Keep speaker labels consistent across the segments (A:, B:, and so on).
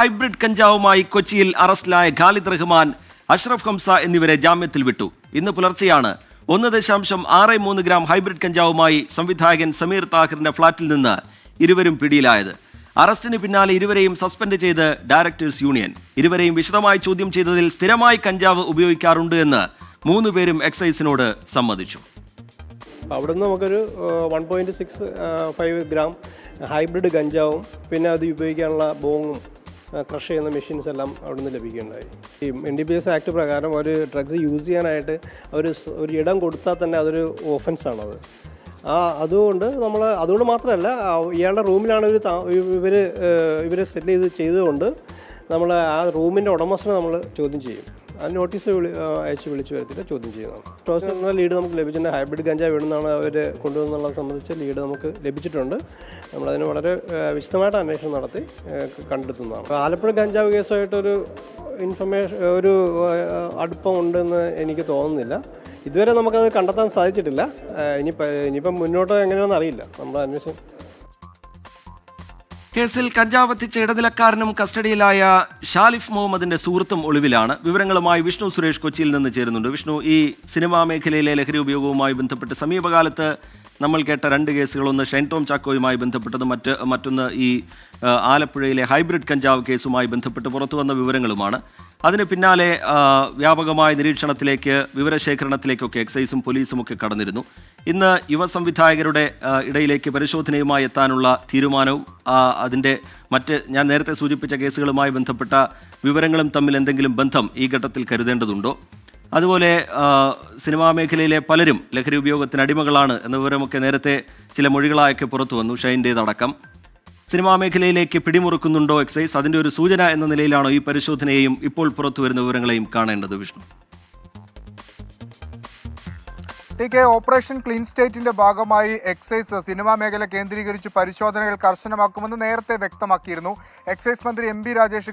A: Hybrid കഞ്ചാവുമായി കൊച്ചിയിൽ അറസ്റ്റിലായ ഖാലിദ് റഹ്മാൻ, അഷ്റഫ് ഹംസ എന്നിവരെ ജാമ്യത്തിൽ വിട്ടു. ഇന്ന് പുലർച്ചെയാണ് 1.63 ഗ്രാം ഹൈബ്രിഡ് കഞ്ചാവുമായി സംവിധായകൻ സമീർ താഹിറിന്റെ ഫ്ളാറ്റിൽ നിന്ന് ഇരുവരും പിടിയിലായത്. അറസ്റ്റിന് പിന്നാലെ ഇരുവരെയും സസ്പെൻഡ് ചെയ്ത് ഡയറക്ടേഴ്സ് യൂണിയൻ. ഇരുവരെയും വിശദമായി ചോദ്യം ചെയ്തതിൽ സ്ഥിരമായി കഞ്ചാവ് ഉപയോഗിക്കാറുണ്ട് എന്ന് 3 പേരും എക്സൈസിനോട് സമ്മതിച്ചു.
B: അവിടുന്ന് നമുക്കൊരു 1.65 ഗ്രാം ഹൈബ്രിഡ് കഞ്ചാവും പിന്നെ അത് ഉപയോഗിക്കാനുള്ള ബോങ്ങും ക്രഷ് ചെയ്യുന്ന മെഷീൻസ് എല്ലാം അവിടുന്ന് ലഭിക്കുകയുണ്ടായി. ഈ NDPS ആക്ട് പ്രകാരം ഒരു ഡ്രഗ്സ് യൂസ് ചെയ്യാനായിട്ട് ഒരു ഇടം കൊടുത്താൽ തന്നെ അതൊരു ഓഫൻസാണത്. അതുകൊണ്ട് മാത്രമല്ല, ഇയാളുടെ റൂമിലാണ് ഇവർ സെറ്റിൽ ചെയ്തുകൊണ്ട് നമ്മൾ ആ റൂമിൻ്റെ ഉടമസ്ഥനെ നമ്മൾ ചോദ്യം ചെയ്യും. ആ നോട്ടീസ് അയച്ച് വിളിച്ച് വരുത്തിയിട്ട് ചോദ്യം ചെയ്യുന്നതാണ്. ടോസിനുള്ള ലീഡ് നമുക്ക് ലഭിച്ചിട്ടുണ്ട്. ഹൈബ്രിഡ് കഞ്ചാവ് എവിടുന്നാണ് അവർ കൊണ്ടുവന്നുള്ളത് സംബന്ധിച്ച ലീഡ് നമുക്ക് ലഭിച്ചിട്ടുണ്ട്. നമ്മളതിന് വളരെ വിശദമായിട്ട് അന്വേഷണം നടത്തി കണ്ടെത്തുന്നതാണ്. ആലപ്പുഴ കഞ്ചാവ് കേസുമായിട്ടൊരു ഒരു അടുപ്പം ഉണ്ടെന്ന് എനിക്ക് തോന്നുന്നില്ല. ഇതുവരെ നമുക്കത് കണ്ടെത്താൻ സാധിച്ചിട്ടില്ല. ഇനിയിപ്പം മുന്നോട്ട് എങ്ങനെയാണെന്ന് അറിയില്ല. നമ്മുടെ അന്വേഷണം.
A: കേസിൽ കഞ്ചാവ് എത്തിച്ച ഇടനിലക്കാരനും കസ്റ്റഡിയിലായ ഷാലിഫ് മുഹമ്മദിന്റെ സുഹൃത്തും ഒളിവിലാണ്. വിവരങ്ങളുമായി വിഷ്ണു സുരേഷ് കൊച്ചിയിൽ നിന്ന് ചേരുന്നുണ്ട്. വിഷ്ണു, ഈ സിനിമാ മേഖലയിലെ ലഹരി ഉപയോഗവുമായി ബന്ധപ്പെട്ട് സമീപകാലത്ത് നമ്മൾ കേട്ട 2 കേസുകൾ, ഒന്ന് ഷൈൻ ടോം ചാക്കോയുമായി ബന്ധപ്പെട്ടതും മറ്റൊന്ന് ഈ ആലപ്പുഴയിലെ ഹൈബ്രിഡ് കഞ്ചാവ് കേസുമായി ബന്ധപ്പെട്ട് പുറത്തു വന്ന വിവരങ്ങളുമാണ്. അതിന് പിന്നാലെ വ്യാപകമായ നിരീക്ഷണത്തിലേക്ക്, വിവരശേഖരണത്തിലേക്കൊക്കെ എക്സൈസും പോലീസും ഒക്കെ കടന്നിരുന്നു. ഇന്ന് യുവ സംവിധായകരുടെ ഇടയിലേക്ക് പരിശോധനയുമായി എത്താനുള്ള തീരുമാനവും അതിൻ്റെ ഞാൻ നേരത്തെ സൂചിപ്പിച്ച കേസുകളുമായി ബന്ധപ്പെട്ട വിവരങ്ങളും തമ്മിൽ എന്തെങ്കിലും ബന്ധം ഈ ഘട്ടത്തിൽ കരുതേണ്ടതുണ്ടോ? അതുപോലെ സിനിമാ മേഖലയിലെ പലരും ലഹരി ഉപയോഗത്തിന് അടിമകളാണ് എന്ന വിവരമൊക്കെ നേരത്തെ ചില മൊഴികളായൊക്കെ പുറത്തു വന്നു, ഷൈൻ്റേതടക്കം. സിനിമാ മേഖലയിലേക്ക് പിടിമുറുക്കുന്നുണ്ടോ എക്സൈസ്? അതിൻ്റെ ഒരു സൂചന എന്ന നിലയിലാണോ ഈ പരിശോധനയെയും ഇപ്പോൾ പുറത്തു വരുന്ന വിവരങ്ങളെയും കാണേണ്ടത്, വിഷ്ണു?
C: ഓപ്പറേഷൻ ക്ലീൻ സ്റ്റേറ്റിന്റെ ഭാഗമായി എക്സൈസ് സിനിമാ മേഖല കേന്ദ്രീകരിച്ച് പരിശോധനകൾ കർശനമാക്കുമെന്ന് നേരത്തെ വ്യക്തമാക്കിയിരുന്നു. എക്സൈസ് മന്ത്രി MB രാജേഷ്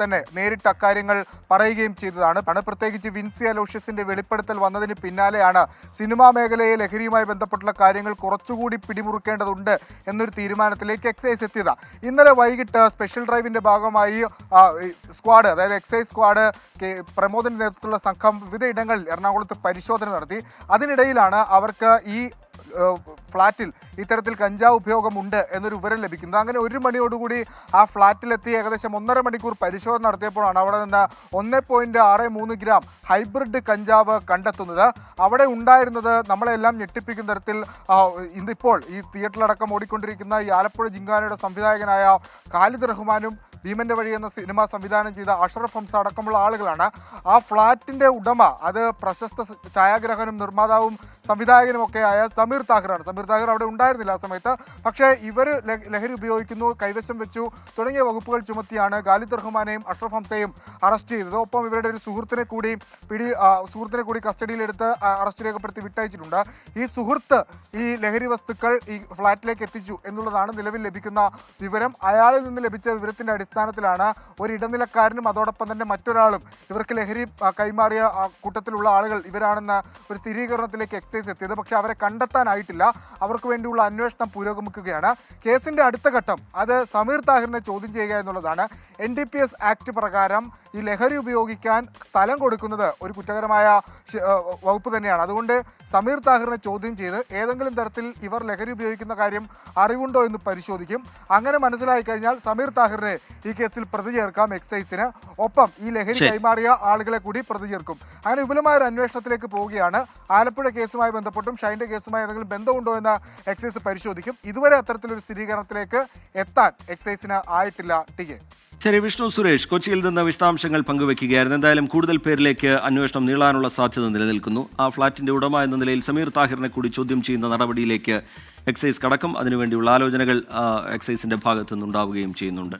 C: തന്നെ നേരിട്ട് അക്കാര്യങ്ങൾ പറയുകയും ചെയ്തതാണ്. പ്രത്യേകിച്ച് വിൻസി അലോഷ്യസിന്റെ വെളിപ്പെടുത്തൽ വന്നതിന് പിന്നാലെയാണ് സിനിമാ മേഖലയെ ലഹരിയുമായി ബന്ധപ്പെട്ടുള്ള കാര്യങ്ങൾ കുറച്ചുകൂടി പിടിമുറുക്കേണ്ടതുണ്ട് എന്നൊരു തീരുമാനത്തിലേക്ക് എക്സൈസ് എത്തിയത്. ഇന്നലെ വൈകിട്ട് സ്പെഷ്യൽ ഡ്രൈവിന്റെ ഭാഗമായി സ്ക്വാഡ്, അതായത് എക്സൈസ് സ്ക്വാഡ് പ്രമോദിന്റെ നേതൃത്വത്തിലുള്ള സംഘം വിവിധ ഇടങ്ങളിൽ എറണാകുളത്ത് പരിശോധന നടത്തി. അതിനിടയിലാണ് അവർക്ക് ഈ ഫ്ളാറ്റിൽ ഇത്തരത്തിൽ കഞ്ചാവ് ഉപയോഗമുണ്ട് എന്നൊരു വിവരം ലഭിക്കുന്നത്. അങ്ങനെ 1 മണിയോടുകൂടി ആ ഫ്ളാറ്റിലെത്തി ഏകദേശം 1.5 മണിക്കൂർ പരിശോധന നടത്തിയപ്പോഴാണ് അവിടെ നിന്ന് 1.63 ഗ്രാം ഹൈബ്രിഡ് കഞ്ചാവ് കണ്ടെത്തുന്നത്. അവിടെ ഉണ്ടായിരുന്നത് നമ്മളെല്ലാം ഞെട്ടിപ്പിക്കുന്ന തരത്തിൽ ഇന്നിപ്പോൾ ഈ തിയേറ്ററിലടക്കം ഓടിക്കൊണ്ടിരിക്കുന്ന ഈ ആലപ്പുഴ ജിങ്കാനയുടെ സംവിധായകനായ ഖാലിദ് റഹ്മാനും ഭീമന്റെ വഴി എന്ന സിനിമ സംവിധാനം ചെയ്ത അഷ്റഫ് ഹംസ അടക്കമുള്ള ആളുകളാണ്. ആ ഫ്ളാറ്റിന്റെ ഉടമ അത് പ്രശസ്ത ഛായാഗ്രഹനും നിർമ്മാതാവും സംവിധായകനും ഒക്കെ ആയ സമീർ താഹിറാണ്. സമീർ താഹിർ അവിടെ ഉണ്ടായിരുന്നില്ല ആ സമയത്ത്. പക്ഷേ ഇവർ ലഹരി ഉപയോഗിക്കുന്നു, കൈവശം വെച്ചു തുടങ്ങിയ വകുപ്പുകൾ ചുമത്തിയാണ് ഖാലിദ് റഹ്മാനെയും അഷ്റഫ് ഹംസയും അറസ്റ്റ് ചെയ്തത്. ഒപ്പം ഇവരുടെ ഒരു സുഹൃത്തിനെ കൂടി കസ്റ്റഡിയിലെടുത്ത് അറസ്റ്റ് രേഖപ്പെടുത്തി വിട്ടയച്ചിട്ടുണ്ട്. ഈ സുഹൃത്ത് ഈ ലഹരി വസ്തുക്കൾ ഈ ഫ്ളാറ്റിലേക്ക് എത്തിച്ചു എന്നുള്ളതാണ് നിലവിൽ ലഭിക്കുന്ന വിവരം. അയാളിൽ നിന്ന് ലഭിച്ച വിവരത്തിന്റെ അടിസ്ഥാനത്തിലാണ് ഒരു ഇടനിലക്കാരനും അതോടൊപ്പം തന്നെ മറ്റൊരാളും ഇവർക്ക് ലഹരി കൈമാറിയ കൂട്ടത്തിലുള്ള ആളുകൾ ഇവരാണെന്ന ഒരു സ്ഥിരീകരണത്തിലേക്ക് എക്സൈസ് എത്തിയത്. പക്ഷേ അവരെ കണ്ടെത്താനായിട്ടില്ല. അവർക്ക് വേണ്ടിയുള്ള അന്വേഷണം പുരോഗമിക്കുകയാണ്. കേസിന്റെ അടുത്ത ഘട്ടം അത് സമീർ താഹിറിനെ ചോദ്യം ചെയ്യുക എന്നുള്ളതാണ്. NDPS ആക്ട് പ്രകാരം ഈ ലഹരി ഉപയോഗിക്കാൻ സ്ഥലം കൊടുക്കുന്നത് ഒരു കുറ്റകരമായ വകുപ്പ് തന്നെയാണ്. അതുകൊണ്ട് സമീർ താഹിറിനെ ചോദ്യം ചെയ്ത് ഏതെങ്കിലും തരത്തിൽ ഇവർ ലഹരി ഉപയോഗിക്കുന്ന കാര്യം അറിവുണ്ടോ എന്ന് പരിശോധിക്കും. അങ്ങനെ മനസ്സിലായി കഴിഞ്ഞാൽ സമീർ താഹിറിനെ ഈ കേസിൽ പ്രതി ചേർക്കാം എക്സൈസിന്. ഒപ്പം ഈ ലഹരി കൈമാറിയ ആളുകളെ കൂടി പ്രതി ചേർക്കും. അങ്ങനെ വിപുലമായ ഒരു അന്വേഷണത്തിലേക്ക് പോവുകയാണ്. ആലപ്പുഴ കേസുമായി ബന്ധപ്പെട്ടും ഷൈൻ്റെ കേസുമായി എന്തെങ്കിലും ബന്ധമുണ്ടോ എന്ന് എക്സൈസ് പരിശോധിക്കും. ഇതുവരെ അത്തരത്തിലൊരു സ്ഥിരീകരണത്തിലേക്ക് എത്താൻ എക്സൈസിന് ആയിട്ടില്ല.
A: ശരി, വിഷ്ണു സുരേഷ് കൊച്ചിയിൽ നിന്ന് വിശദാംശങ്ങൾ പങ്കുവെക്കുകയായിരുന്നു. എന്തായാലും കൂടുതൽ പേരിലേക്ക് അന്വേഷണം നീളാനുള്ള സാധ്യത നിലനിൽക്കുന്നു. ആ ഫ്ളാറ്റിന്റെ ഉടമ എന്ന നിലയിൽ സമീർ താഹിറിനെ കൂടി ചോദ്യം ചെയ്യുന്ന നടപടിയിലേക്ക് എക്സൈസ് കടക്കും. അതിനുവേണ്ടിയുള്ള ആലോചനകൾ എക്സൈസിന്റെ ഭാഗത്തു നിന്നുണ്ടാവുകയും ചെയ്യുന്നുണ്ട്.